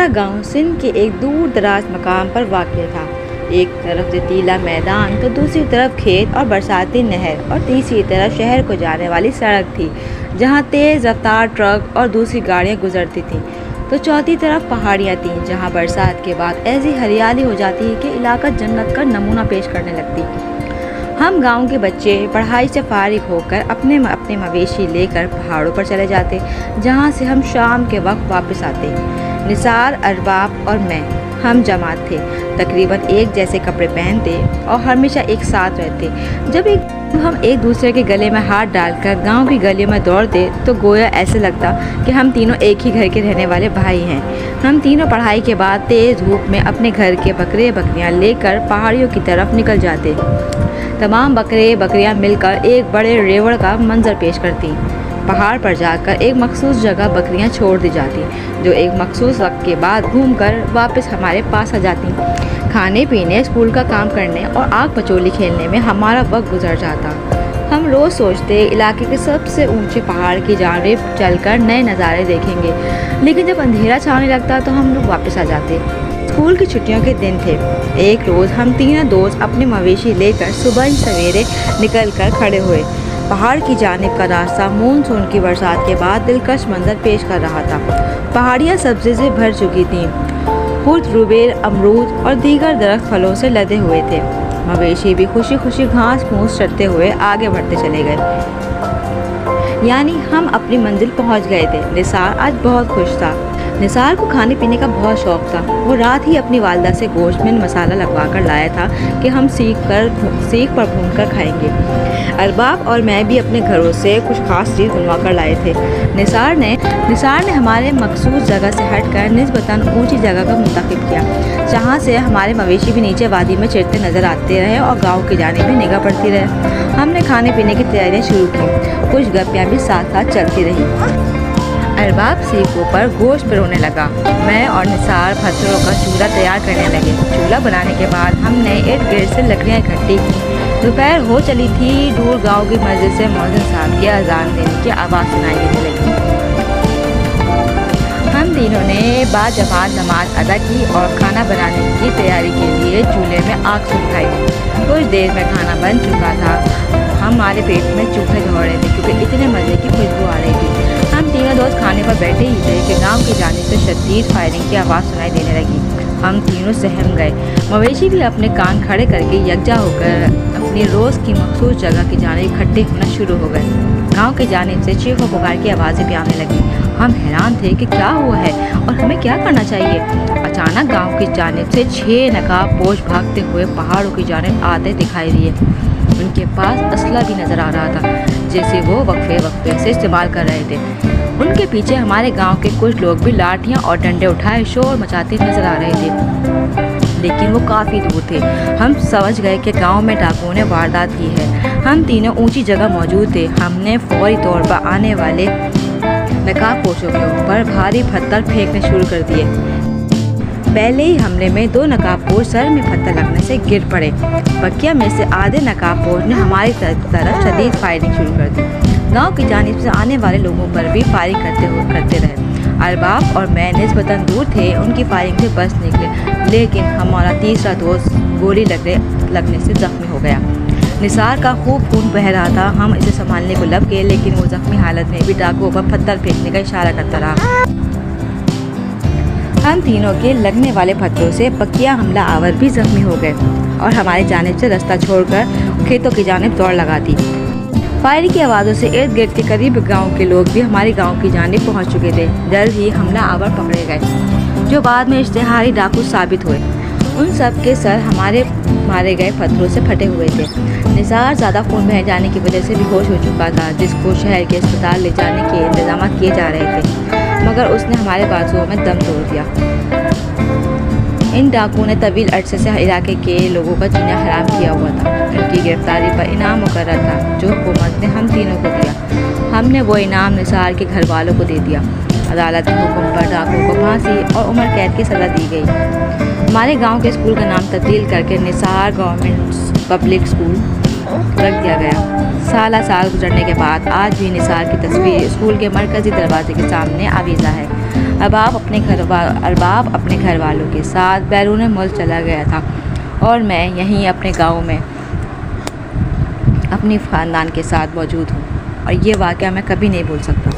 हमारा गांव सिंध के एक दूर दराज मकाम पर वाक़ था। एक तरफ रेतीला मैदान तो दूसरी तरफ खेत और बरसाती नहर और तीसरी तरफ शहर को जाने वाली सड़क थी जहां तेज़ रफ्तार ट्रक और दूसरी गाड़ियां गुजरती थीं। तो चौथी तरफ पहाड़ियां थीं जहां बरसात के बाद ऐसी हरियाली हो जाती कि इलाका जन्नत का नमूना पेश करने लगती। हम गांव के बच्चे पढ़ाई से फारिग होकर अपने अपने मवेशी लेकर पहाड़ों पर चले जाते, जहां से हम शाम के वक्त वापस आते। निसार, अरबाब और मैं हम जमात थे, तकरीबन एक जैसे कपड़े पहनते और हमेशा एक साथ रहते। जब हम एक दूसरे के गले में हाथ डालकर गांव की गलियों में दौड़ते तो गोया ऐसे लगता कि हम तीनों एक ही घर के रहने वाले भाई हैं। हम तीनों पढ़ाई के बाद तेज़ धूप में अपने घर के बकरे बकरियां लेकर पहाड़ियों की तरफ निकल जाते। तमाम बकरे बकरियां मिलकर एक बड़े रेवड़ का मंजर पेश करती। पहाड़ पर जाकर एक मखसूस जगह बकरियां छोड़ दी जाती, जो एक मखसूस वक्त के बाद घूमकर वापस हमारे पास आ जाती। खाने पीने, स्कूल का काम करने और आग पचोली खेलने में हमारा वक्त गुजर जाता। हम रोज़ सोचते इलाके के सबसे ऊंचे पहाड़ की जानिब चलकर नए नज़ारे देखेंगे, लेकिन जब अंधेरा छाने लगता तो हम लोग वापस आ जाते। स्कूल की छुट्टियों के दिन थे। एक रोज़ हम तीनों दोस्त अपने मवेशी लेकर सुबह ही सवेरे निकल कर खड़े हुए। पहाड़ की जानिब का रास्ता मानसून की बरसात के बाद दिलकश मंजर पेश कर रहा था। पहाड़ियाँ सब्ज़ी से भर चुकी थीं। खुद रुबेर, अमरूद और दीगर दरख्त फलों से लदे हुए थे। मवेशी भी खुशी खुशी घास फूस चरते हुए आगे बढ़ते चले गए। यानी हम अपनी मंजिल पहुंच गए थे। निसार आज बहुत खुश था। निसार को खाने पीने का बहुत शौक़ था। वो रात ही अपनी वालदा से गोश्त में मसाला लगवा कर लाया था कि हम सीख पर भून कर खाएंगे। अरबाब और मैं भी अपने घरों से कुछ खास चीज़ बनवा कर लाए थे। निसार ने हमारे मखसूस जगह से हटकर निस्बतन ऊंची जगह का मुंतखब किया, जहाँ से हमारे मवेशी भी नीचे वादी में चिरते नज़र आते रहे और गाँव की जानिब भी निगाह पड़ती रहे। हमने खाने पीने की तैयारियाँ शुरू की। कुछ गप्पियाँ भी साथ साथ चलती रही। अरबाब सीखों पर गोश्त पिरोने लगा। मैं और निसार पत्थरों का चूल्हा तैयार करने लगे। चूल्हा बनाने के बाद हमने इर्द गिर्द से लकड़ियाँ इकट्ठी की। दोपहर हो चली थी। दूर गांव की मस्जिद से मौज़िन साहब की अजान देने की आवाज़ सुनाई देने लगी। हम तीनों ने बाजमात नमाज अदा की और खाना बनाने की तैयारी के लिए चूल्हे में आग सुलगाई। कुछ देर में खाना बन चुका था। हमारे पेट में चूहे दौड़ रहे थे क्योंकि इतने मज़े की खुशबू आ रही थी। हम तीनों दोस्त खाने पर बैठे ही थे कि गांव की जानिब से शदीद फायरिंग की आवाज़ सुनाई देने लगी। हम तीनों सहम गए। मवेशी भी अपने कान खड़े करके यकजा होकर अपनी रोज़ की मखसूस जगह की जानिब इकट्ठे होना शुरू हो गए। गांव की जानिब से चीखों पुकार की आवाज़ें भी आने लगी। हम हैरान थे कि क्या हुआ है और हमें क्या करना चाहिए। अचानक गांव की जानिब से 6 नकाबपोश भागते हुए पहाड़ों की जानिब आते दिखाई दिए। उनके पास असला भी नज़र आ रहा था, जैसे वो वक्फे से इस्तेमाल कर रहे थे। उनके पीछे हमारे गांव के कुछ लोग भी लाठियां और डंडे उठाए शोर मचाते नजर आ रहे थे, लेकिन वो काफ़ी दूर थे। हम समझ गए कि गांव में डाकुओं ने वारदात की है। हम तीनों ऊंची जगह मौजूद थे। हमने फौरी तौर पर आने वाले नकाबपोशों के ऊपर भारी पत्थर फेंकने शुरू कर दिए। पहले ही हमले में 2 नकाबपोश सर में पत्थर लगने से गिर पड़े। बकिया में से आधे नकाबपोश ने हमारी तरफ शदीद फायरिंग शुरू कर दी। गांव की जानिब से आने वाले लोगों पर भी फायरिंग करते रहे। अरबाब और मैं निस्बतन दूर थे, उनकी फायरिंग से बच निकले, लेकिन हमारा तीसरा दोस्त गोली लगने से जख्मी हो गया। निसार का खूब खून बह रहा था। हम इसे संभालने को लब गए, लेकिन वो जख्मी हालत में भी डाकुओं पर पत्थर फेंकने का इशारा करता रहा। हम तीनों के लगने वाले पत्थरों से बकिया हमला आवर भी जख्मी हो गए और हमारी जानिब से रास्ता छोड़कर खेतों की जानिब दौड़ लगा दी। फायरिंग की आवाज़ों से इर्द गिर्द के करीब गांव के लोग भी हमारे गांव की जानिब पहुंच चुके थे। जल्द ही हमला आवर पकड़े गए, जो बाद में इश्तिहारी डाकू साबित हुए। उन सब के सर हमारे मारे गए पत्थरों से फटे हुए थे। निसार ज़्यादा खून बह जाने की वजह से बेहोश हो चुका था, जिसको शहर के अस्पताल ले जाने के इंतजाम किए जा रहे थे, मगर उसने हमारे बाजुओं में दम तोड़ दिया। इन डाकुओं ने तवील अरसे से इलाके के लोगों का जीना हराम किया हुआ था। उनकी गिरफ्तारी पर इनाम मुकर्रर था, जो हुकूमत ने हम तीनों को दिया। हमने वो इनाम निसार के घर वालों को दे दिया। अदालत के हुक्म पर डाकुओं को फांसी और उम्र कैद की सज़ा दी गई। हमारे गांव के स्कूल का नाम तब्दील करके निसार गवर्नमेंट पब्लिक स्कूल रख दिया गया। साल गुजरने के बाद आज भी निसार की तस्वीर स्कूल के मरकज़ी दरवाजे के सामने आवीज़ा है। अरबाब अपने घर वालों के साथ बैरून मुल्क चला गया था और मैं यहीं अपने गांव में अपने ख़ानदान के साथ मौजूद हूँ और ये वाक़या मैं कभी नहीं भूल सकता।